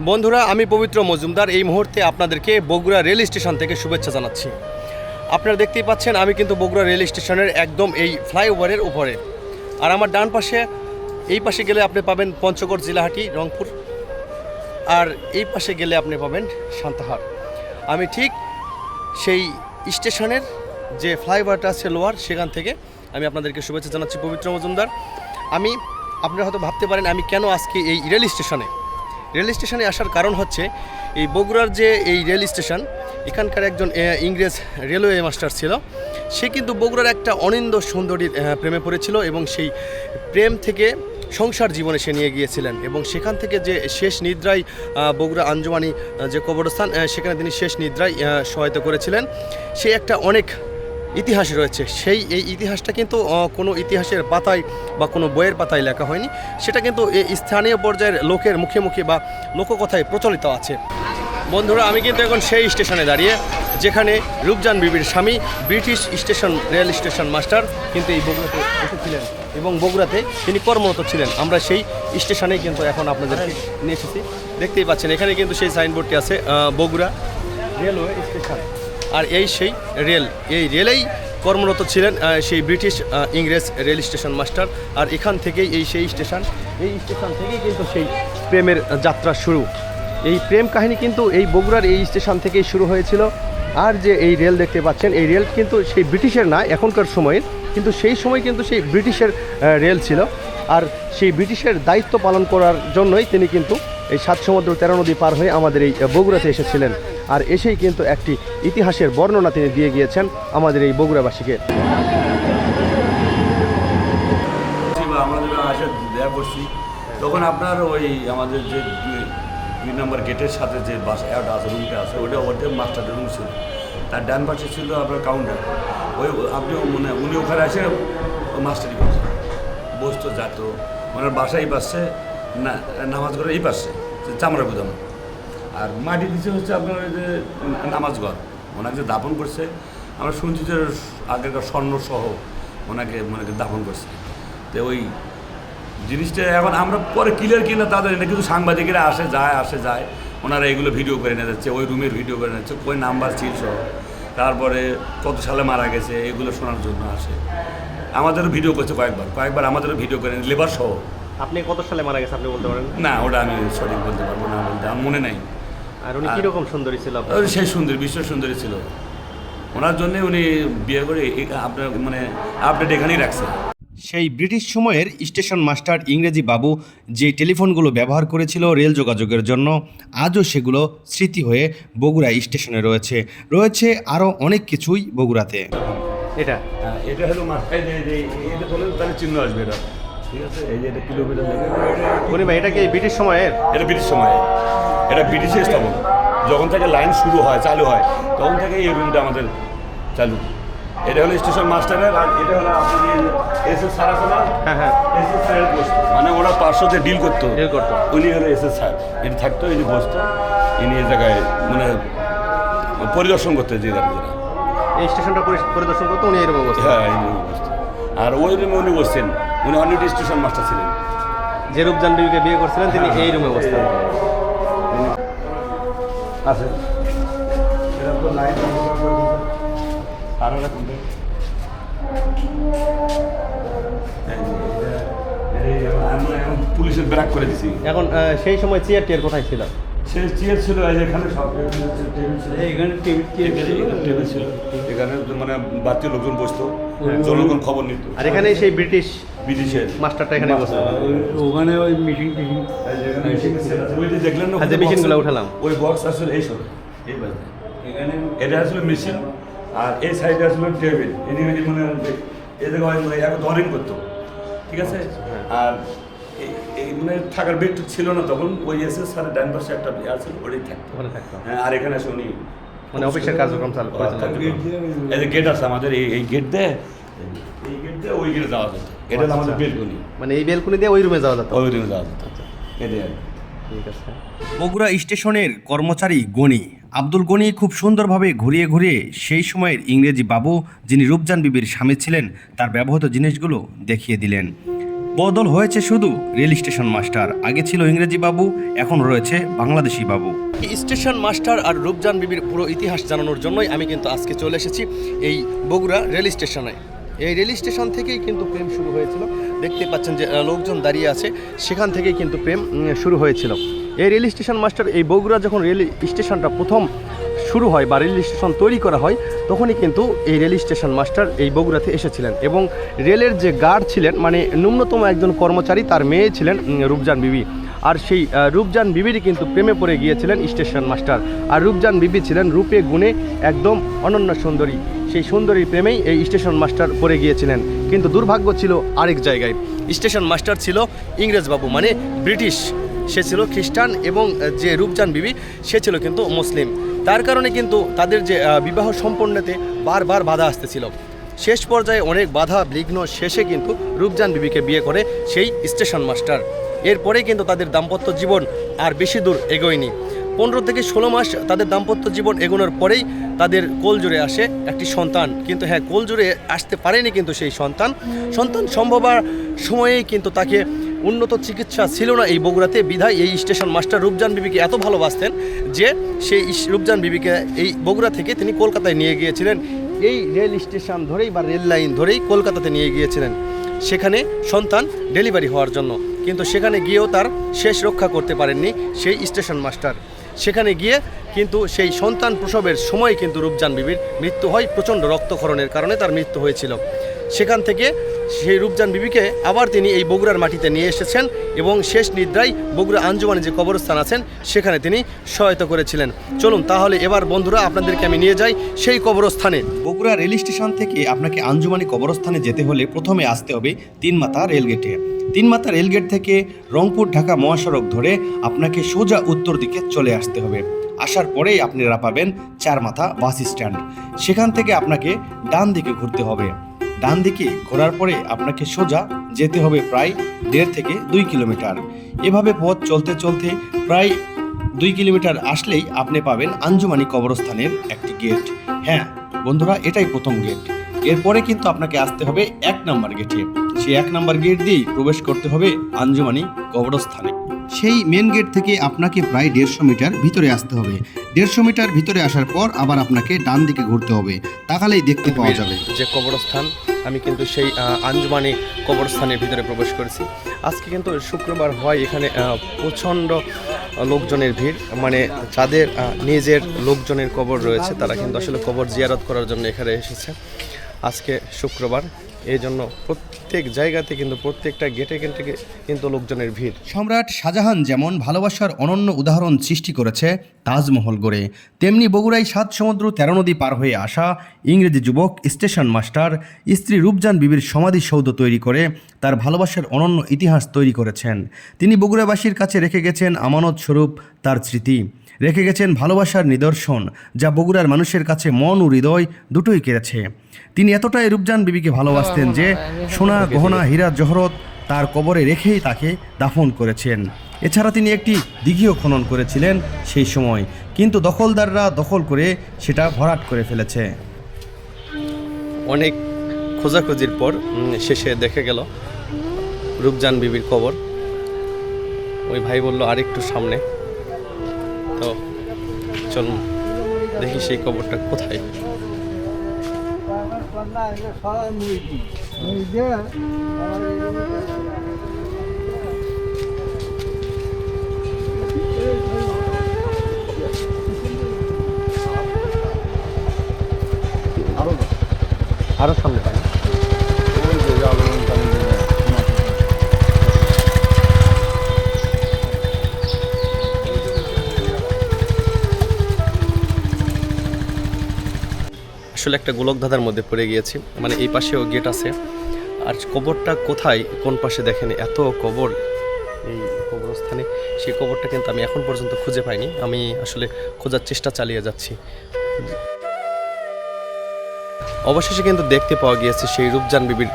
বন্ধুরা, আমি পবিত্র মজুমদার এই মুহূর্তে আপনাদেরকে বগুড়া রেল স্টেশন থেকে শুভেচ্ছা জানাচ্ছি। আপনারা দেখতেই পাচ্ছেন আমি কিন্তু বগুড়া রেল স্টেশনের একদম এই ফ্লাইওভারের উপরে। আর আমার ডান পাশে এই পাশে গেলে আপনি পাবেন পঞ্চগড় জিলাহাটি রংপুর, আর এই পাশে গেলে আপনি পাবেন সান্তাহার। আমি ঠিক সেই স্টেশনের যে ফ্লাইওভারটা আছে লোয়ার, সেখান থেকে আমি আপনাদেরকে শুভেচ্ছা জানাচ্ছি পবিত্র মজুমদার। আপনারা হয়তো ভাবতে পারেন আমি কেন আজকে এই রেল স্টেশনে আসার কারণ হচ্ছে এই বগুড়ার যে এই রেল স্টেশন, এখানকার একজন ইংরেজ রেলওয়ে মাস্টার ছিল। সে কিন্তু বগুড়ার একটা অনিন্দ্য সুন্দরীর প্রেমে পড়েছিল এবং সেই প্রেম থেকে সংসার জীবনে সে নিয়ে গিয়েছিলেন এবং সেখান থেকে যে শেষ নিদ্রায় বগুড়া আঞ্জুমানি যে কবরস্থান, সেখানে তিনি শেষ নিদ্রায় সহায়তা করেছিলেন। সে একটা অনেক ইতিহাস রয়েছে। এই ইতিহাসটা কিন্তু কোনো ইতিহাসের পাতায় বা কোনো বইয়ের পাতায় লেখা হয়নি, সেটা কিন্তু স্থানীয় পর্যায়ের লোকের মুখে মুখে বা লোককথায় প্রচলিত আছে। বন্ধুরা, আমি কিন্তু এখন সেই স্টেশনে দাঁড়িয়ে যেখানে রূপজান বিবির স্বামী ব্রিটিশ রেল স্টেশন মাস্টার কিন্তু এই বগুড়াতে এসেছিলেন এবং বগুড়াতে তিনি কর্মরত ছিলেন। আমরা সেই স্টেশনেই কিন্তু এখন আপনাদেরকে নিয়ে এসেছি। দেখতেই পাচ্ছেন এখানে কিন্তু সেই সাইনবোর্ডটি আছে বগুড়া রেলওয়ে স্টেশন। আর সেই রেলেই কর্মরত ছিলেন সেই ব্রিটিশ ইংরেজ রেল স্টেশন মাস্টার। আর এখান থেকেই এই স্টেশন থেকেই কিন্তু সেই প্রেমের যাত্রা শুরু। এই প্রেম কাহিনী কিন্তু এই বগুড়ার এই স্টেশন থেকেই শুরু হয়েছিল। আর যে এই রেল দেখতে পাচ্ছেন, এই রেল কিন্তু সেই ব্রিটিশের না এখনকার সময়ের, কিন্তু সেই সময় কিন্তু সেই ব্রিটিশের রেল ছিল। আর সেই ব্রিটিশের দায়িত্ব পালন করার জন্যই তিনি কিন্তু এই 7 সমুদ্র 13 নদী পার হয়ে আমাদের এই বগুড়াতে এসেছিলেন। আর এসেই কিন্তু একটি ইতিহাসের বর্ণনা তিনি দিয়ে গিয়েছেন আমাদের এই বগুড়াবাসীকে। আমরা যখন আসে দেখা করছি তখন আপনার ওই আমাদের যে 2 নম্বর গেটের সাথে যে বাসাটা আছে, রুমটা আছে, ওটা মাস্টারের রুম ছিল। তার ডান পাশে ছিল আপনার কাউন্টার। আপনি উনি ওখানে আসে মাস্টারি করছে, বসতো যেত। ওনার বাসা এই পাশে, নামাজ ঘর এই পাশে চামড়া গুদাম। আর মাটি দিচ্ছে হচ্ছে আপনার ওই যে নামাজ ঘর। ওনাকে যে দাফন করছে, আমরা শুনছি যে আগেকার স্বর্ণসহ ওনাকে দাফন করছে। তো ওই জিনিসটা এখন আমরা পরে ক্লিয়ার কিনা তাদের এটা, কিন্তু সাংবাদিকেরা আসে যায় ওনারা এগুলো ভিডিও করে নিয়ে যাচ্ছে, ওই রুমের ভিডিও করে নিচ্ছে, ওই নাম্বার ছিল সহ, তারপরে কত সালে মারা গেছে এগুলো শোনার জন্য আসে। আমাদেরও ভিডিও করছে কয়েকবার আমাদেরও ভিডিও করে লেবার সহ। আপনি কত সালে মারা গেছে আপনি বলতে পারেন? না, ওটা আমি সঠিক বলতে পারবো না, আমার মনে নাই। আর উনি কীরকম সুন্দরী ছিল? সেই সুন্দরী, বিশ্ব সুন্দরী ছিল। ওনার জন্যে উনি বিয়ে করে আপনার আপডেট এখানেই রাখছে। সেই ব্রিটিশ সময়ের স্টেশন মাস্টার ইংরেজি বাবু যে টেলিফোনগুলো ব্যবহার করেছিল রেল যোগাযোগের জন্য, আজও সেগুলো স্মৃতি হয়ে বগুড়া স্টেশনে রয়েছে আরও অনেক কিছুই বগুড়াতে। এটা হলো মাথায় এটা হলে তাহলে চিহ্ন আসবে। এটা ঠিক আছে, এই যে এটা কিলোমিটার ভাই, এটা কি ব্রিটিশ সময়ের? এটা ব্রিটিশ সময়ে, এটা ব্রিটিশের স্থাপন। যখন থেকে লাইন চালু হয় তখন থেকে এই রুমটা আমাদের চালু। এটা হলো স্টেশন মাস্টারের, আর এটা হলো আপনাদের এসএস স্যার আছে না? হ্যাঁ, এসএস স্যারের বসতো, ওরা পার্শ্বতে ডিল করতো। উনি হলো এসএস স্যার, ইনি থাকতো, ইনি বসতো, ইনি এই জায়গায় পরিদর্শন করতে যে এই স্টেশনটা পরিদর্শন করতো উনি, এরকম বসতো। হ্যাঁ, এই রুমে বসতো। আর ওই রুমে উনি বসছেন, উনি অলরেডি স্টেশন মাস্টার ছিলেন। যে রূপজান বিবিকে বিয়ে করছিলেন তিনি এই রুমে বসতেন। আছে এটা তো লাইন আরো রাখুন। পুলিশের ব্রেক করে দিছি। এখন সেই সময় চেয়ার কোথায় ছিল? সে চেয়ার ছিল এখানে, সব টেবিল ছিল এখানে, বাড়তি লোকজন বসতো, জনগণ খবর নিত। আর এখানে সেই ব্রিটিশের মাস্টারটা এখানে বসতো। ওখানে ওই মিটিং ওই যে দেখলেন না, যে মেশিনগুলো উঠালাম, ওই বক্স আসলে এই সব এই বাজে। এখানে এটা আসলে মেশিন, আর এই সাইডে আসলে টেবিল। এই জায়গায় ধরেন করতো, ঠিক আছে। আর এই থাকার বেড ছিল না তখন, ওই এসে স্যারের ডান পাশে একটা আছে, ওটাই থাকতো। হ্যাঁ, আর এখানে আসে উনি অফিসের কার্যক্রম চালু করেছিলেন। এই যে গেট আছে আমাদের, এই গেট দিয়ে ওই গেটে যাওয়া যেত। এটা হলো আমাদের বেলকনি, এই বেলকনি দিয়ে ওই রুমে যাওয়া যেত। ওই রুমে যাওয়া যেত। এটাই আর ঠিক আছে। বগুড়া স্টেশনের কর্মচারী গনি আব্দুল গনি খুব সুন্দরভাবে ঘুরিয়ে সেই সময়ের ইংরেজি বাবু যিনি রূপজান বিবির স্বামী ছিলেন তার ব্যবহৃত জিনিসগুলো দেখিয়ে দিলেন। বদল হয়েছে শুধু রেল স্টেশন মাস্টার, আগে ছিল ইংরেজি বাবু, এখন রয়েছে বাংলাদেশি বাবু। স্টেশন মাস্টার আর রূপজান বিবির পুরো ইতিহাস জানানোর জন্যই আমি কিন্তু আজকে চলে এসেছি এই বগুড়া রেল স্টেশনে। এই রেল স্টেশন থেকেই কিন্তু প্রেম শুরু হয়েছিল। দেখতে পাচ্ছেন যে লোকজন দাঁড়িয়ে আছে, সেখান থেকেই কিন্তু প্রেম শুরু হয়েছিল। এই রেল স্টেশন মাস্টার, এই বগুড়া যখন রেল স্টেশনটা প্রথম শুরু হয় বা রেল স্টেশন তৈরি করা হয়, তখনই কিন্তু এই রেল স্টেশন মাস্টার এই বগুড়াতে এসেছিলেন। এবং রেলের যে গার্ড ছিলেন, মানে ন্যূনতম একজন কর্মচারী, তার মেয়ে ছিলেন রূপজান বিবি। আর সেই রূপজান বিবিরই কিন্তু প্রেমে পড়ে গিয়েছিলেন স্টেশন মাস্টার। আর রূপজান বিবি ছিলেন রূপে গুণে একদম অনন্য সুন্দরী। সেই সুন্দরীর প্রেমেই এই স্টেশন মাস্টার পড়ে গিয়েছিলেন। কিন্তু দুর্ভাগ্য ছিল আরেক জায়গায়। স্টেশন মাস্টার ছিল ইংরেজ বাবু, মানে ব্রিটিশ। সে ছিল খ্রিস্টান এবং যে রূপজান বিবি সে ছিল কিন্তু মুসলিম। তার কারণে কিন্তু তাদের যে বিবাহ সম্পন্নতে বারবার বাধা আসতেছিল। শেষ পর্যায়ে অনেক বাধা বিঘ্ন শেষে কিন্তু রূপজান বিবিকে বিয়ে করে সেই স্টেশন মাস্টার। এরপরে কিন্তু তাদের দাম্পত্য জীবন আর বেশি দূর এগোয়নি। 15 থেকে 16 মাস তাদের দাম্পত্য জীবন এগোনোর পরেই তাদের কোলজোড়ে আসে একটি সন্তান। কিন্তু হ্যাঁ, কোলজোড়ে আসতে পারেনি কিন্তু সেই সন্তান সম্ভব সময়েই কিন্তু তাকে উন্নত চিকিৎসা ছিল না এই বগুড়াতে, বিধায় এই স্টেশন মাস্টার রূপজান বিবিকে এত ভালোবাসতেন যে সেই রূপজান বিবিকে এই বগুড়া থেকে তিনি কলকাতায় নিয়ে গিয়েছিলেন। এই রেল স্টেশন ধরেই বা রেল লাইন ধরেই কলকাতাতে নিয়ে গিয়েছিলেন সেখানে সন্তান ডেলিভারি হওয়ার জন্য। কিন্তু সেখানে গিয়েও তার শেষ রক্ষা করতে পারেননি সেই স্টেশন মাস্টার। সেখানে গিয়ে কিন্তু সেই সন্তান প্রসবের সময় কিন্তু রূপজান বিবির মৃত্যু হয়। প্রচণ্ড রক্তক্ষরণের কারণে তার মৃত্যু হয়েছিল। সেখান থেকে সেই রূপজান বিবিকে আবার তিনি এই বগুড়ার মাটিতে নিয়ে এসেছেন এবং শেষ নিদ্রায় বগুড়া আঞ্জুমানে যে কবরস্থান আছেন সেখানে তিনি সহায়তা করেছিলেন। চলুন তাহলে এবার বন্ধুরা আপনাদেরকে আমি নিয়ে যাই সেই কবরস্থানে। বগুড়া রেল স্টেশন থেকে আপনাকে আঞ্জুমানি কবরস্থানে যেতে হলে প্রথমে আসতে হবে তিনমাথা রেলগেটে। তিনমাথা রেলগেট থেকে রংপুর ঢাকা মহাসড়ক ধরে আপনাকে সোজা উত্তর দিকে চলে আসতে হবে। আসার পরেই আপনারা পাবেন চারমাথা বাস স্ট্যান্ড। সেখান থেকে আপনাকে ডান দিকে ঘুরতে হবে। ডান দিকে ঘোরার পরে আপনাকে সোজা যেতে হবে প্রায় 1.5 থেকে 2 কিলোমিটার। এভাবে পথ চলতে চলতে প্রায় 2 কিলোমিটার আসলেই আপনি পাবেন আঞ্জুমানি কবরস্থানের একটি গেট। হ্যাঁ বন্ধুরা, এটাই প্রথম গেট। এরপরে কিন্তু আপনাকে আসতে হবে 1 নম্বর গেটে। সেই 1 নম্বর গেট দিয়েই প্রবেশ করতে হবে আঞ্জুমানি কবরস্থানে। সেই মেন গেট থেকে আপনাকে প্রায় 150 মিটার ভিতরে আসতে হবে। 150 মিটার ভিতরে আসার পর আবার আপনাকে ডান দিকে ঘুরতে হবে, তাহলেই দেখতে পাওয়া যাবে যে কবরস্থান। আমি কিন্তু সেই আঞ্জুমানি কবরস্থানের ভিতরে প্রবেশ করেছি। আজকে কিন্তু শুক্রবার হয়, এখানে প্রচণ্ড লোকজনের ভিড়। মানে যাদের নিজের লোকজনের কবর রয়েছে তারা কিন্তু আসলে কবর জিয়ারত করার জন্য এখানে এসেছে। আজকে শুক্রবার, এই জন্য প্রত্যেক জায়গাতে কিন্তু প্রত্যেকটা গেটে কিন্তু লোকজনের ভিড়। সম্রাট শাহজাহান যেমন ভালোবাসার অনন্য উদাহরণ সৃষ্টি করেছে তাজমহল গড়ে, তেমনি বগুড়ায় 7 সমুদ্র 13 নদী পার হয়ে আসা ইংরেজি যুবক স্টেশন মাস্টার স্ত্রী রূপজান বিবির সমাধিসৌধ তৈরি করে তার ভালোবাসার অনন্য ইতিহাস তৈরি করেছেন। তিনি বগুড়াবাসীর কাছে রেখে গেছেন আমানত স্বরূপ তার স্মৃতি, রেখে গেছেন ভালোবাসার নিদর্শন, যা বগুড়ার মানুষের কাছে মন ও হৃদয় দুটোই কেড়েছে। তিনি এতটাই রূপজান বিবিকে ভালোবাসতেন যে সোনা গহনা হীরা জহরত তার কবরে রেখেই তাকে দাফন করেছেন। এছাড়া তিনি একটি দিঘিও খনন করেছিলেন সেই সময়, কিন্তু দখলদাররা দখল করে সেটা ভরাট করে ফেলেছে। অনেক খোঁজাখুঁজির পর শেষে দেখে গেল রূপজান বিবির কবর। ওই ভাই বলল আরেকটু সামনে, তো চলুন দেখি সেই কবরটা কোথায়। আরো সামনে পাই। আসলে একটা গোলকধাঁধার মধ্যে পড়ে গিয়েছি। মানে এই পাশেও গেট আছে, আর কবরটা কোথায় কোন পাশে দেখেন এত কবর এই কবরস্থানে। সেই কবরটা কিন্তু আমি এখন পর্যন্ত খুঁজে পাইনি। আমি আসলে খোঁজার চেষ্টা চালিয়ে যাচ্ছি। অবশেষে কিন্তু দেখতে পাওয়া গিয়েছে সেই রূপজান বিবির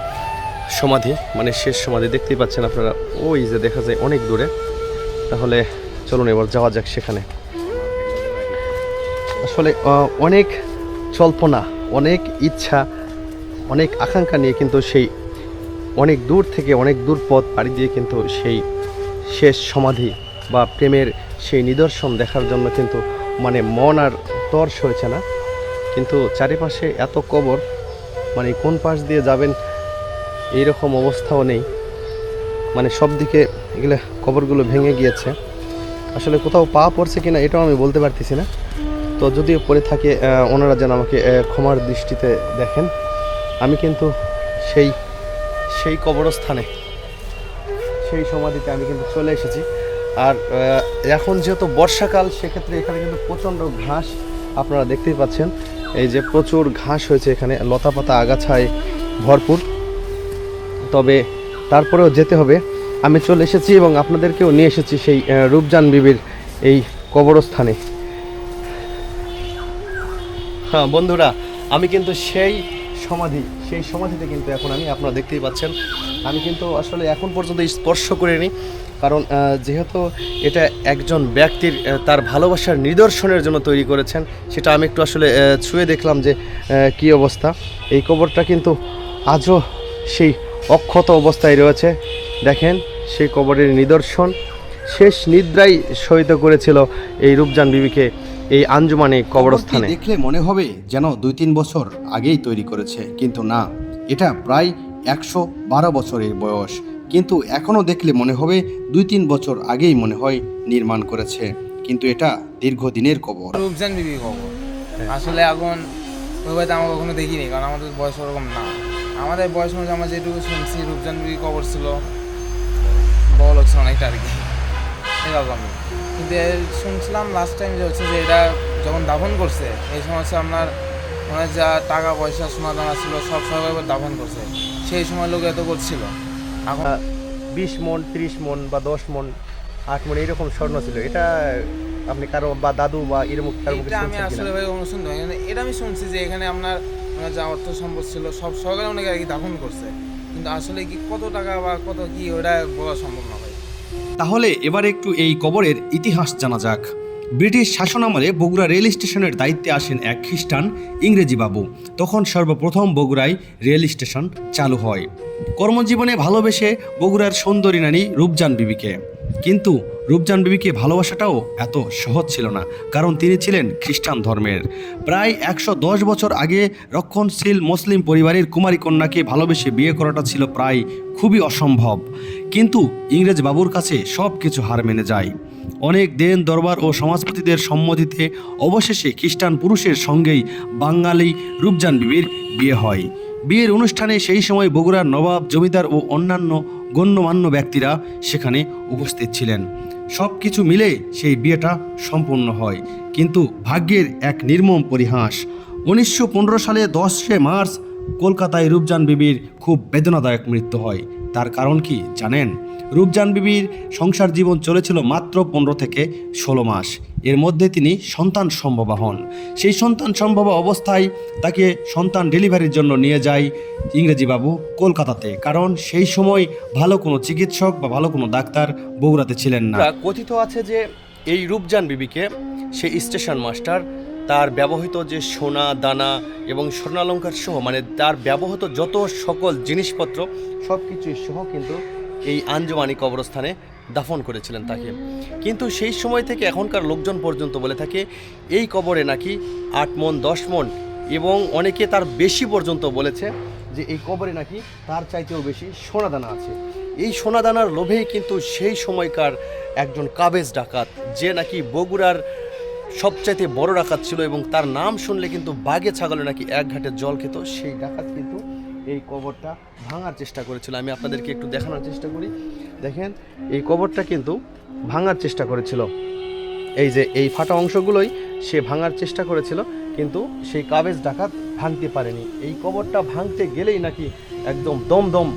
সমাধি, মানে শেষ সমাধি। দেখতেই পাচ্ছেন আপনারা, ওই যে দেখা যায় অনেক দূরে। তাহলে চলুন এবার যাওয়া যাক সেখানে। আসলে অনেক জল্পনা, অনেক ইচ্ছা, অনেক আকাঙ্ক্ষা নিয়ে কিন্তু সেই অনেক দূর থেকে অনেক দূর পথ পাড়ি দিয়ে কিন্তু সেই শেষ সমাধি বা প্রেমের সেই নিদর্শন দেখার জন্য কিন্তু মানে মন আর তর্স হয়েছে না। কিন্তু চারিপাশে এত কবর, মানে কোন পাশ দিয়ে যাবেন এইরকম অবস্থাও নেই, মানে সব দিকে এগুলো কবরগুলো ভেঙে গিয়েছে। আসলে কোথাও পা পড়ছে কিনা এটাও আমি বলতে পারতেছি না। তো যদিও পড়ে থাকে ওনারা যেন আমাকে ক্ষমার দৃষ্টিতে দেখেন। আমি কিন্তু সেই কবরস্থানে, সেই সমাধিতে আমি কিন্তু চলে এসেছি। আর এখন যেহেতু বর্ষাকাল, সেক্ষেত্রে এখানে কিন্তু প্রচণ্ড ঘাস আপনারা দেখতেই পাচ্ছেন। এই যে প্রচুর ঘাস হয়েছে এখানে, লতাপাতা আগাছায় ভরপুর। তবে তারপরেও যেতে হবে। আমি চলে এসেছি এবং আপনাদেরকেও নিয়ে এসেছি সেই রূপজান বিবির এই কবরস্থানে। হ্যাঁ বন্ধুরা, আমি কিন্তু সেই সমাধিতে কিন্তু এখন আপনারা দেখতেই পাচ্ছেন। আমি কিন্তু আসলে এখন পর্যন্ত স্পর্শ করিনি, কারণ যেহেতু এটা একজন ব্যক্তির তার ভালোবাসার নিদর্শনের জন্য তৈরি করেছেন, সেটা আমি একটু আসলে ছুঁয়ে দেখলাম যে কী অবস্থা। এই কবরটা কিন্তু আজও সেই অক্ষত অবস্থায় রয়েছে। দেখেন সেই কবরের নিদর্শন। শেষ নিদ্রায় শয়িত করেছিল এই রূপজান বিবিকে এই আঞ্জুমানি কবরস্থানে। দেখলে মনে হবে যেন 2-3 বছর আগেই তৈরি করেছে, কিন্তু না, এটা প্রায় 112 বছরের বয়স। কিন্তু এখনও দেখলে মনে হবে 2-3 বছর আগেই মনে হয় নির্মাণ করেছে, কিন্তু এটা দীর্ঘদিনের কবর। রূপজান বিবি কবর আসলে এখন ওইভাবে আমরা কখনো দেখিনি, কারণ আমাদের বয়স ওরকম না। আমাদের বয়স অনুযায়ী আমরা যেটুকু শুনছি রূপজান বিবি কবর ছিল বড় হচ্ছে অনেকটা আর কি এরকমই। কিন্তু শুনছিলাম লাস্ট টাইম যে হচ্ছে যে এটা যখন দাফন করছে এই সময় হচ্ছে আপনার মানে যা টাকা পয়সা সোনা দানা ছিল সব সবাই দাফন করছে, সেই সময় লোক এত করছিল। এখন 20 মণ, 30 মণ বা 10 মণ, 8 মণ এইরকম স্বর্ণ ছিল। এটা আপনি কারো বা দাদু বা এরকম কারো মুখে এটা আমি শুনছেন আসলে কিনা? ভাই কোনো শুনতে পাই না। এটা আমি শুনছি যে এখানে আপনার যা অর্থ সম্পদ ছিল সব সরকার অনেকে আর কি দাফন করছে, কিন্তু আসলে কি কত টাকা বা কত কি ওটা বলা সম্ভব না ভাই। তাহলে এবার একটু এই কবরের ইতিহাস জানা যাক। ব্রিটিশ শাসনামলে বগুড়া রেল স্টেশনের দায়িত্বে আসেন এক খ্রিস্টান ইংরেজি বাবু। তখন সর্বপ্রথম বগুড়ায় রেল স্টেশন চালু হয়। কর্মজীবনে ভালোবেসে বগুড়ার সুন্দরী নারী রূপজান বিবিকে। কিন্তু রূপজান বিবিকে ভালোবাসাটাও এত সহজ ছিল না, কারণ তিনি ছিলেন খ্রিস্টান ধর্মের। প্রায় 110 বছর আগে রক্ষণশীল মুসলিম পরিবারের কুমারী কন্যাকে ভালোবেসে বিয়ে করাটা ছিল প্রায় খুবই অসম্ভব। কিন্তু ইংরেজ বাবুর কাছে সব কিছু হার মেনে যায়। অনেক দেন দরবার ও সমাজপতিদের সম্মতিতে অবশেষে খ্রিস্টান পুরুষের সঙ্গেই বাঙালি রূপজান বিবির বিয়ে হয়। বিয়ের অনুষ্ঠানে সেই সময় বগুড়ার নবাব, জমিদার ও অন্যান্য গণ্যমান্য ব্যক্তিরা সেখানে উপস্থিত ছিলেন। সব কিছু মিলে সেই বিয়েটা সম্পূর্ণ হয়। কিন্তু ভাগ্যের এক নির্মম পরিহাস। 1915 সালে 10 মার্চ কলকাতায় রূপজান বিবির খুব বেদনাদায়ক মৃত্যু হয়। তার কারণ কি জানেন? রূপজান বিবির সংসার জীবন চলেছিল মাত্র 15 থেকে 16 মাস। এর মধ্যে তিনি সন্তান সম্ভবা হন। সেই সন্তান সম্ভবা অবস্থায় তাকে সন্তান ডেলিভারির জন্য নিয়ে যায় ইংরেজি বাবু কলকাতাতে, কারণ সেই সময় ভালো কোনো চিকিৎসক বা ভালো কোনো ডাক্তার বগুড়াতে ছিলেন না। কথিত আছে যে এই রূপজান বিবিকে সেই স্টেশন মাস্টার তার ব্যবহৃত যে সোনা দানা এবং স্বর্ণালঙ্কার সহ, মানে তার ব্যবহৃত যত সকল জিনিসপত্র সব কিছুই সহ কিন্তু এই আঞ্জুমানি কবরস্থানে দাফন করেছিলেন তাকে। কিন্তু সেই সময় থেকে এখনকার লোকজন পর্যন্ত বলে থাকে এই কবরে নাকি 8 মণ, 10 মণ এবং অনেকে তার বেশি পর্যন্ত বলেছে যে এই কবরে নাকি তার চাইতেও বেশি সোনাদানা আছে। এই সোনাদানার লোভেই কিন্তু সেই সময়কার একজন কাবেজ ডাকাত, যে নাকি বগুড়ার সবচাইতে বড় ডাকাত ছিল এবং তার নাম শুনলে কিন্তু বাঘে ছাগলে নাকি এক ঘাটে জল খেত, সেই ডাকাত কিন্তু এই কবরটা ভাঙার চেষ্টা করেছিল। আমি আপনাদেরকে একটু দেখানোর চেষ্টা করি। দেখেন এই কবরটা কিন্তু ভাঙার চেষ্টা করেছিল। এই যে এই ফাটা অংশগুলোই সে ভাঙার চেষ্টা করেছিল, কিন্তু সেই কাবেজ ডাকাত ভাঙতে পারেনি। এই কবরটা ভাঙতে গেলেই নাকি একদম দমদম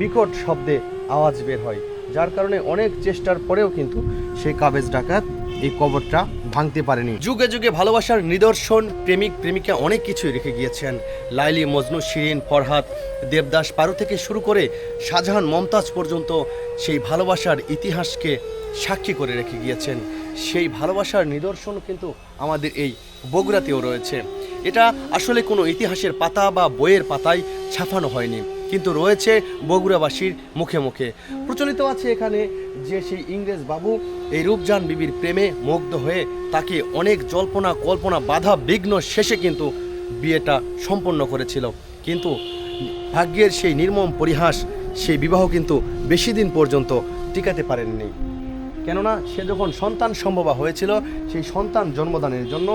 বিকট শব্দে আওয়াজ বের হয়, যার কারণে অনেক চেষ্টার পরেও কিন্তু সেই কাবেজ ডাকাত এই কবরটা ভাঙতে পারেনি। যুগে যুগে ভালোবাসার নিদর্শন প্রেমিক প্রেমিকা অনেক কিছুই রেখে গিয়েছেন। লাইলি, মজনু, শিরিন, ফরহাদ, দেবদাস, পারু থেকে শুরু করে শাহজাহান, মমতাজ পর্যন্ত সেই ভালোবাসার ইতিহাসকে সাক্ষী করে রেখে গিয়েছেন। সেই ভালোবাসার নিদর্শন কিন্তু আমাদের এই বগুড়াতেও রয়েছে। এটা আসলে কোনো ইতিহাসের পাতা বা বইয়ের পাতায় ছাপানো হয়নি। কিন্তু রয়েছে বগুড়াবাসীর মুখে মুখে। প্রচলিত আছে এখানে যে সেই ইংরেজ বাবু এই রূপজান বিবির প্রেমে মুগ্ধ হয়ে তাকে অনেক জল্পনা কল্পনা বাধা বিঘ্ন শেষে কিন্তু বিয়েটা সম্পন্ন করেছিল। কিন্তু ভাগ্যের সেই নির্মম পরিহাস, সেই বিবাহ কিন্তু বেশি দিন পর্যন্ত টিকাতে পারেননি। কেননা সে যখন সন্তান সম্ভবা হয়েছিল, সেই সন্তান জন্মদানের জন্য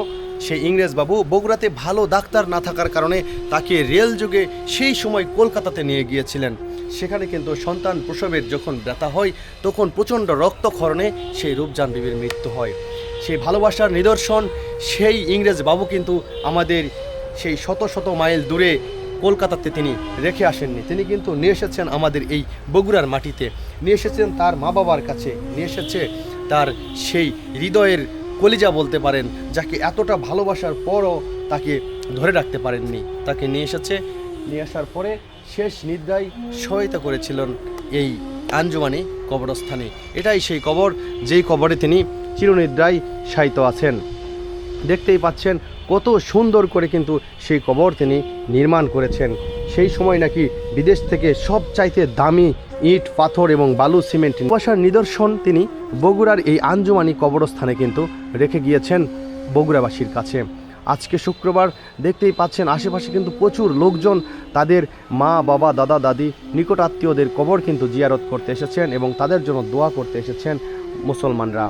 সেই ইংরেজবাবু বগুড়াতে ভালো ডাক্তার না থাকার কারণে তাকে রেল যোগে সেই সময় কলকাতাতে নিয়ে গিয়েছিলেন। সেখানে কিন্তু সন্তান প্রসবের যখন ব্যথা হয় তখন প্রচণ্ড রক্তক্ষরণে সেই রূপজান বিবির মৃত্যু হয়। সেই ভালোবাসার নিদর্শন সেই ইংরেজবাবু কিন্তু আমাদের সেই শত শত মাইল দূরে কলকাতাতে তিনি রেখে আসেননি। তিনি কিন্তু নিয়ে এসেছেন আমাদের এই বগুড়ার মাটিতে, নিয়ে এসেছেন তার মা বাবার কাছে, নিয়ে এসেছে তার সেই হৃদয়ের কলিজা বলতে পারেন, যাকে এতটা ভালোবাসার পরও তাকে ধরে রাখতে পারেননি। তাকে নিয়ে এসেছে, নিয়ে আসার পরে শেষ নিদ্রায় সহায়তা করেছিলেন এই আঞ্জুমানি কবরস্থানে। এটাই সেই কবর যেই কবরে তিনি চিরনিদ্রায় শায়িত আছেন। দেখতেই পাচ্ছেন কত সুন্দর করে কিন্তু সেই কবর তিনি নির্মাণ করেছেন। সেই সময় নাকি বিদেশ থেকে সবচাইতে দামি ইট পাথর এবং বালু সিমেন্ট ভালোবাসার নিদর্শন তিনি বগুড়ার এই আঞ্জুমানি কবরস্থানে কিন্তু রেখে গিয়েছেন বগুড়াবাসীর কাছে। আজকে শুক্রবার দেখতেই পাচ্ছেন আশেপাশে কিন্তু প্রচুর লোকজন তাদের মা বাবা দাদা দাদি নিকট আত্মীয়দের কবর কিন্তু জিয়ারত করতে এসেছেন এবং তাদের জন্য দোয়া করতে এসেছেন মুসলমানরা।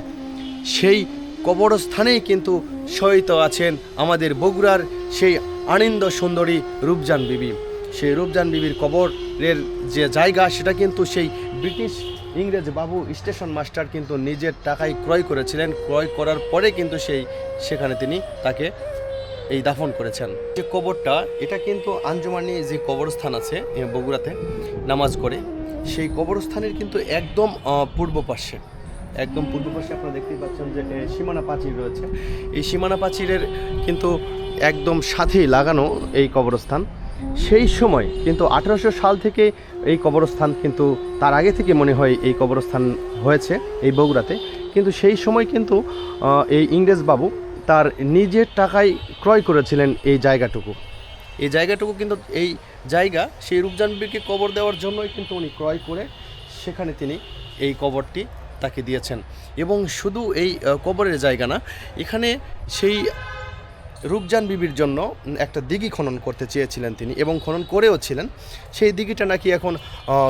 সেই কবরস্থানেই কিন্তু শয়িত আছেন আমাদের বগুড়ার সেই আনন্দ সুন্দরী রূপজান বিবি। সেই রূপজান বিবির কবরের যে জায়গা সেটা কিন্তু সেই ব্রিটিশ ইংরেজ বাবু স্টেশন মাস্টার কিন্তু নিজের টাকায় ক্রয় করেছিলেন। ক্রয় করার পরে কিন্তু সেখানে তিনি তাকে এই দাফন করেছেন। যে কবরটা এটা কিন্তু আঞ্জুমানি যে কবরস্থান আছে বগুড়াতে নামাজ করে, সেই কবরস্থানের কিন্তু একদম পূর্ব পাশে আপনারা দেখতেই পাচ্ছেন যে সীমানা প্রাচীর রয়েছে। এই সীমানা প্রাচীরের কিন্তু একদম সাথেই লাগানো এই কবরস্থান। সেই সময় কিন্তু 1800 সাল থেকে এই কবরস্থান, কিন্তু তার আগে থেকে মনে হয় এই কবরস্থান হয়েছে এই বগুড়াতে। কিন্তু সেই সময় কিন্তু এই ইংরেজ বাবু তার নিজের টাকায় ক্রয় করেছিলেন এই জায়গাটুকু। কিন্তু এই জায়গা সেই রূপজান বিবিকে কবর দেওয়ার জন্যই কিন্তু উনি ক্রয় করে সেখানে তিনি এই কবরটি তাকে দিয়েছেন। এবং শুধু এই কবরের জায়গা না, এখানে সেই রূপজান বিবির জন্য একটা দিঘি খনন করতে চেয়েছিলেন তিনি এবং খনন করেও ছিলেন। সেই দিঘিটা নাকি এখন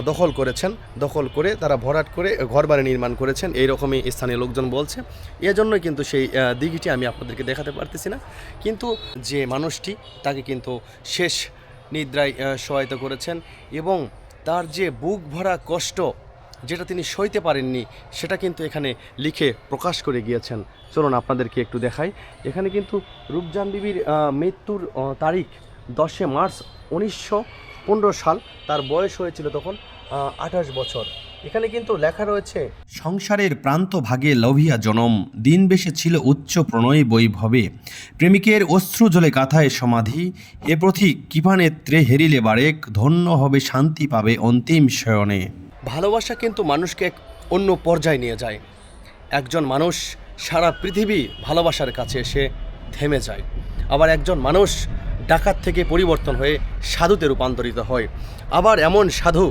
দখল করে তারা ভরাট করে ঘরবাড়ি নির্মাণ করেছেন, এইরকমই স্থানীয় লোকজন বলছে। এজন্যই কিন্তু সেই দিঘিটি আমি আপনাদেরকে দেখাতে পারতেছি না। কিন্তু যে মানুষটি তাকে কিন্তু শেষ নিদ্রায় সহায়তা করেছেন এবং তার যে বুক ভরা কষ্ট যেটা তিনি সইতে পারেননি সেটা কিন্তু এখানে লিখে প্রকাশ করে গিয়েছেন। চলুন আপনাদেরকে একটু দেখাই। এখানে কিন্তু রূপজান বিবির মৃত্যুর তারিখ 10 মার্চ 1915 সাল। তার বয়স হয়েছিল তখন 28 বছর। এখানে কিন্তু লেখা রয়েছে, সংসারের প্রান্ত ভাগে লভিয়া জনম, দিন বেশে ছিল উচ্চ প্রণয় বৈভবে, প্রেমিকের অশ্রু জলে কাথায় সমাধি, এ প্রথিক কৃপানেত্রে হেরিলে বারেক, ধন্য হবে শান্তি পাবে অন্তিম শয়নে। ভালোবাসা কিন্তু মানুষকে এক অন্য পর্যায়ে নিয়ে যায়। একজন মানুষ সারা পৃথিবী ভালোবাসার কাছে এসে থেমে যায়, আবার একজন মানুষ ডাকাত থেকে পরিবর্তন হয়ে সাধুতে রূপান্তরিত হয়, আবার এমন সাধু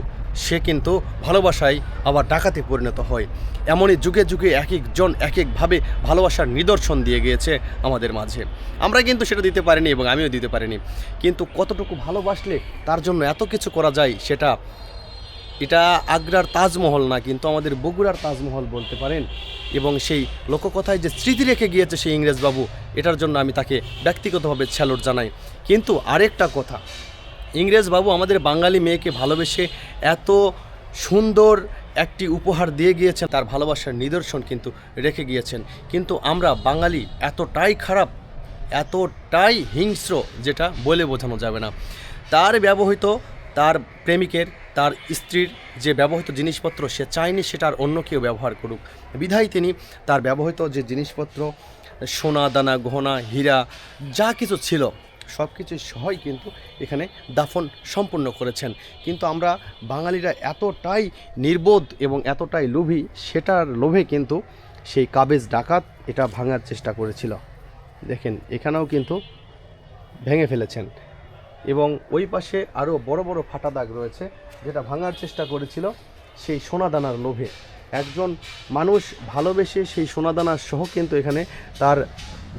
সে কিন্তু ভালোবাসায় আবার ডাকাতে পরিণত হয়। এমনই যুগে যুগে এক একজন এক একভাবে ভালোবাসার নিদর্শন দিয়ে গিয়েছে আমাদের মাঝে। আমরা কিন্তু সেটা দিতে পারিনি এবং আমিও দিতে পারিনি। কিন্তু কতটুকু ভালোবাসলে তার জন্য এত কিছু করা যায়, এটা আগ্রার তাজমহল না, কিন্তু আমাদের বগুড়ার তাজমহল বলতে পারেন। এবং সেই লোককথায় যে স্মৃতি রেখে গিয়েছে সেই ইংরেজবাবু, এটার জন্য আমি তাকে ব্যক্তিগতভাবে স্যালুট জানাই। কিন্তু আরেকটা কথা, ইংরেজবাবু আমাদের বাঙালি মেয়েকে ভালোবেসে এত সুন্দর একটি উপহার দিয়ে গিয়েছেন, তার ভালোবাসার নিদর্শন কিন্তু রেখে গিয়েছেন। কিন্তু আমরা বাঙালি এতটাই খারাপ, এতটাই হিংস্র, যেটা বলে বোঝানো যাবে না। তার প্রেমিকের, তার স্ত্রীর যে ব্যবহৃত জিনিসপত্র সে চায়নি সেটা আর অন্য কেউ ব্যবহার করুক, বিধায় তিনি তার ব্যবহৃত যে জিনিসপত্র, সোনা দানা গহনা হীরা যা কিছু ছিল সব কিছু সহই কিন্তু এখানে দাফন সম্পূর্ণ করেছেন। কিন্তু আমরা বাঙালিরা এতটাই নির্বোধ এবং এতটাই লোভী, সেটার লোভে কিন্তু সেই কাবেজ ডাকাত এটা ভাঙার চেষ্টা করেছিল। দেখেন এখানেও কিন্তু ভেঙে ফেলেছেন। এবং ওই পাশে আরও বড় বড় ফাটা দাগ রয়েছে, যেটা ভাঙার চেষ্টা করেছিল সেই সোনাদানার লোভে। একজন মানুষ ভালোবেসে সেই সোনাদানার সহ কিন্তু এখানে তার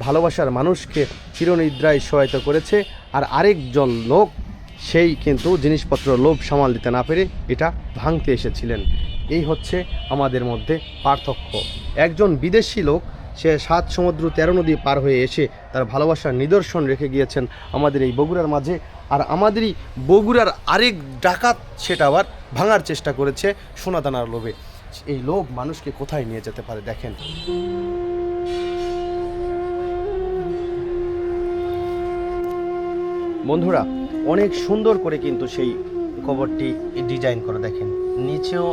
ভালোবাসার মানুষকে চিরনিদ্রায় সহায়তা করেছে, আর আরেকজন লোক সেই কিন্তু জিনিসপত্র লোভ সামাল দিতে না পেরে এটা ভাঙতে এসেছিলেন। এই হচ্ছে আমাদের মধ্যে পার্থক্য। একজন বিদেশি লোক সে 7 সমুদ্র 13 নদী পার হয়ে এসে তার ভালোবাসার নিদর্শন রেখে গিয়েছেন আমাদের এই বগুড়ার মাঝে, আর আমাদেরই বগুড়ার আরেক ডাকাত সেটা আবার ভাঙার চেষ্টা করেছে সোনাদানার লোভে। এই লোভ মানুষকে কোথায় নিয়ে যেতে পারে দেখেন। বন্ধুরা, অনেক সুন্দর করে কিন্তু সেই কবরটি ডিজাইন করে দেখেন। নিচেও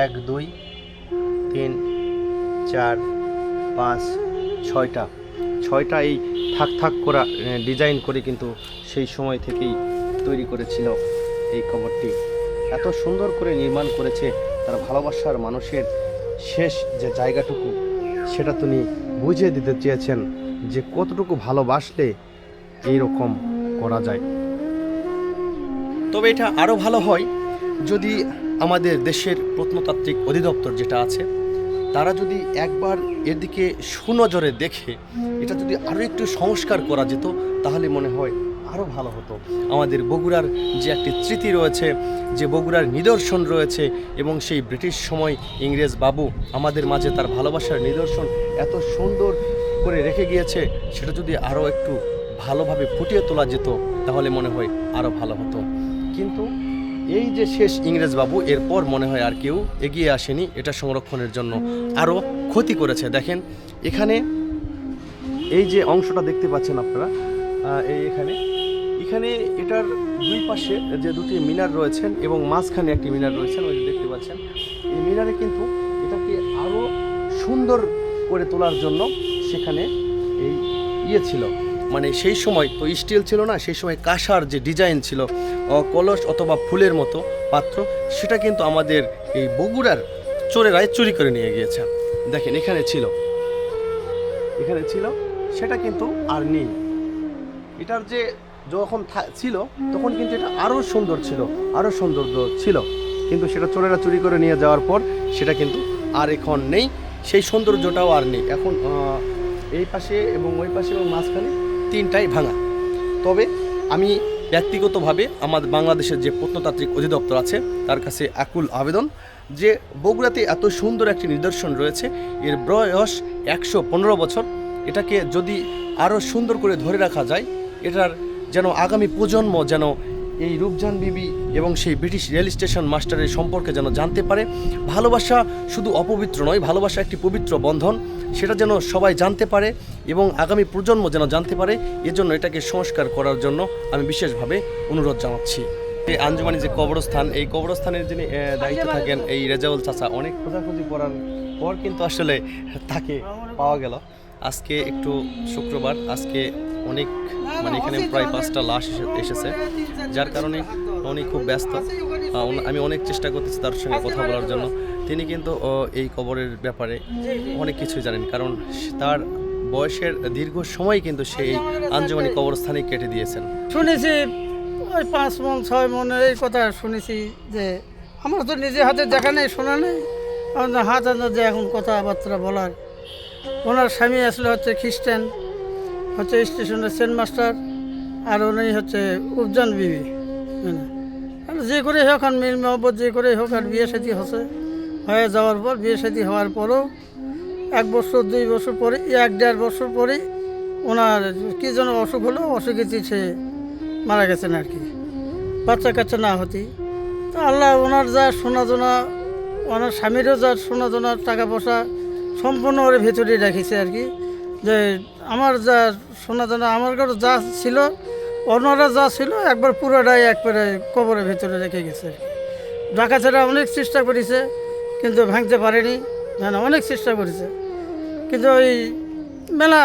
1 2 3 4 5 6টা এই থাক থাক করা ডিজাইন করে কিন্তু সেই সময় থেকেই তৈরি করেছিল এই কবরটি। এত সুন্দর করে নির্মাণ করেছে তার ভালোবাসার মানুষের শেষ যে জায়গাটুকু, সেটা তিনি বুঝিয়ে দিতে চেয়েছেন যে কতটুকু ভালোবাসলে এইরকম করা যায়। তবে এটা আরও ভালো হয় যদি আমাদের দেশের প্রত্নতাত্ত্বিক অধিদপ্তর যেটা আছে তারা যদি একবার এদিকে সুনজরে দেখে এটা যদি আরও একটু সংস্কার করা যেত, তাহলে মনে হয় আরও ভালো হতো। আমাদের বগুড়ার যে একটি স্মৃতি রয়েছে, যে বগুড়ার নিদর্শন রয়েছে, এবং সেই ব্রিটিশ সময় ইংরেজ বাবু আমাদের মাঝে তার ভালোবাসার নিদর্শন এত সুন্দর করে রেখে গিয়েছে, সেটা যদি আরও একটু ভালোভাবে ফুটিয়ে তোলা যেত তাহলে মনে হয় আরও ভালো হতো। কিন্তু এই যে শেষ ইংরেজ বাবু, এরপর মনে হয় আর কেউ এগিয়ে আসেনি এটা সংরক্ষণের জন্য, আরও ক্ষতি করেছে। দেখেন এখানে এই যে অংশটা দেখতে পাচ্ছেন আপনারা, এখানে এটার দুই পাশে যে দুটি মিনার রয়েছেন এবং মাঝখানে একটি মিনার রয়েছেন, ওই যে দেখতে পাচ্ছেন, এই মিনারে কিন্তু এটাকে আরও সুন্দর করে তোলার জন্য সেখানে এই ছিল, মানে সেই সময় তো স্টিল ছিল না, সেই সময় কাঁসার যে ডিজাইন ছিল কলস অথবা ফুলের মতো পাত্র, সেটা কিন্তু আমাদের এই বগুড়ার চোরেরাই চুরি করে নিয়ে গিয়েছে। দেখেন এখানে ছিল, সেটা কিন্তু আর নেই। এটার যে যখন ছিল তখন কিন্তু এটা আরও সুন্দর ছিল, আরও সৌন্দর্য ছিল, কিন্তু সেটা চোরেরা চুরি করে নিয়ে যাওয়ার পর সেটা কিন্তু আর এখন নেই, সেই সৌন্দর্যটাও আর নেই। এখন এই পাশে এবং ওই পাশে এবং মাঝখানে 3টাই ভাঙা। তবে আমি ব্যক্তিগতভাবে আমাদের বাংলাদেশের যে প্রত্নতাত্ত্বিক অধিদপ্তর আছে তার কাছে আকুল আবেদন যে বগুড়াতে এত সুন্দর একটি নিদর্শন রয়েছে, এর বয়স 115 বছর, এটাকে যদি আরও সুন্দর করে ধরে রাখা যায়, এটার যেন আগামী প্রজন্ম যেন এই রূপজান বিবি এবং সেই ব্রিটিশ রেল স্টেশন মাস্টারের সম্পর্কে যেন জানতে পারে। ভালোবাসা শুধু অপবিত্র নয়, ভালোবাসা একটি পবিত্র বন্ধন, সেটা যেন সবাই জানতে পারে এবং আগামী প্রজন্ম যেন জানতে পারে। এজন্য এটাকে সংস্কার করার জন্য আমি বিশেষভাবে অনুরোধ জানাচ্ছি। এই আঞ্জুমানি যে কবরস্থান, এই কবরস্থানের যিনি দায়িত্বে থাকেন এই রেজাউল চাচা, অনেক খোঁজাখুঁজি করার পর কিন্তু আসলে তাকে পাওয়া গেল। আজকে একটু শুক্রবার, আজকে অনেক মানে এখানে প্রায় 5টা লাশ এসেছে, যার কারণে উনি খুব ব্যস্ত। আমি অনেক চেষ্টা করতেছি তার সঙ্গে কথা বলার জন্য। তিনি কিন্তু এই কবরের ব্যাপারে অনেক কিছুই জানেন, কারণ তার বয়সের দীর্ঘ সময় কিন্তু সেই আঞ্জুমানি কবরস্থানে কেটে দিয়েছেন। শুনেছি ওই 5 মণ 6 মণের এই কথা শুনেছি, যে আমার তো নিজে হাতে দেখা নেই, শোনা নেই, আমার হাত যে এখন কথাবার্তা বলার। ওনার স্বামী আসলে হচ্ছে খ্রিস্টান, হচ্ছে স্টেশনের সেন্ট মাস্টার, আর উনি হচ্ছে উপজান বিবি। যে করে হোক, আর মিল মহব্বত যে করে হোক, আর বিয়ে শাদী হয়ে যাওয়ার পর, বিয়ে শাদী হওয়ার পরও 1 বছর 2 বছর পরে, 1-1.5 বছর পরেই ওনার কী যেন অসুখ হলো, অসুখে সে মারা গেছেন আর কি, বাচ্চা কাচ্চা না হতে। তো আল্লাহ ওনার যা সোনাজোনা, ওনার স্বামীরও যা সোনাজোনার টাকা পয়সা সম্পূর্ণ ওর ভেতরে রেখেছে আর কি। যে আমার যা সোনাজোনা, আমার কাছে যা ছিল, ওনারা যা ছিল একবার পুরোটাই একবারে কবরের ভেতরে রেখে গেছে আর কি। ডাকাতেরা অনেক চেষ্টা করেছে কিন্তু ভাঙতে পারেনি, না অনেক চেষ্টা করেছে, কিন্তু ওই মেলা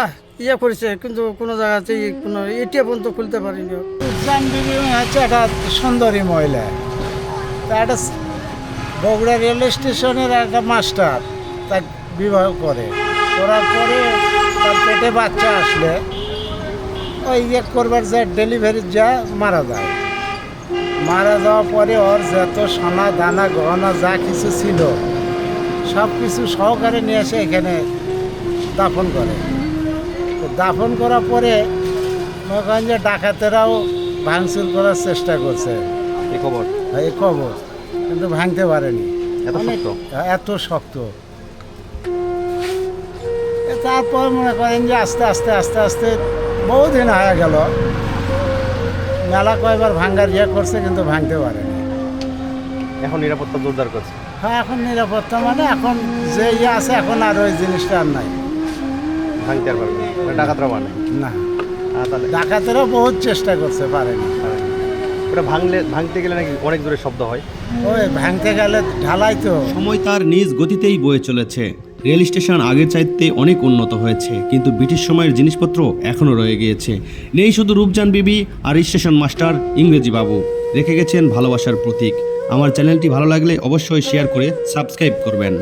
করেছে, কিন্তু কোনো জায়গাতেই কোনো এটিএম পর্যন্ত খুলতে পারেনি। উজ্জান বিবি হচ্ছে একটা সুন্দরী মহিলা, তা একটা বগুড়া রেল স্টেশনের একটা মাস্টার তার বিবাহ করার পরে তার পেটে বাচ্চা আসলে ওই ইয়ে করবার যা ডেলিভারি যা মারা যায়। মারা যাওয়ার পরে ওর যত সোনা দানা গহনা যা কিছু ছিল সব কিছু সহকারে নিয়ে এসে এখানে দাফন করে। তো দাফন করার পরে মনে করেন যে ডাকাতেরাও ভাঙচুর করার চেষ্টা করছে এই খবর এই কবর, কিন্তু ভাঙতে পারেনি। এত শক্ত? এত শক্ত। তারপর মনে করেন যে আস্তে আস্তে আস্তে আস্তে বহুদিন হয়ে গেল, মেলা কয়বার ভাঙ্গার ইয়ে করছে কিন্তু ভাঙতে পারেনি। এখন নিরাপত্তা জোরদার করছে। হ্যাঁ, এখন নিরাপত্তা মানে এখন যে ইয়ে আছে এখন আর ওই জিনিসটা আর নাই। ভাঙতে আর পারবে না, ডাকাতরা মানে না, তাহলে ডাকাতেরও বহুত চেষ্টা করছে, পারেনি। ওটা ভাঙতে গেলে নাকি অনেক জোরে শব্দ হয়। ওই ভাঙতে গেলে ঢালাই তো। সময় তার নিজ গতিতেই বয়ে চলেছে। রেল স্টেশন আগের চাইতে অনেক উন্নত হয়েছে, কিন্তু ব্রিটিশ সময়ের জিনিসপত্র এখনও রয়ে গিয়েছে। নেই শুধু রূপজান বিবি আর স্টেশন মাস্টার ইংরেজি বাবু, রেখে গেছেন ভালোবাসার প্রতীক। আমার চ্যানেলটি ভালো লাগলে অবশ্যই শেয়ার করে সাবস্ক্রাইব করবেন।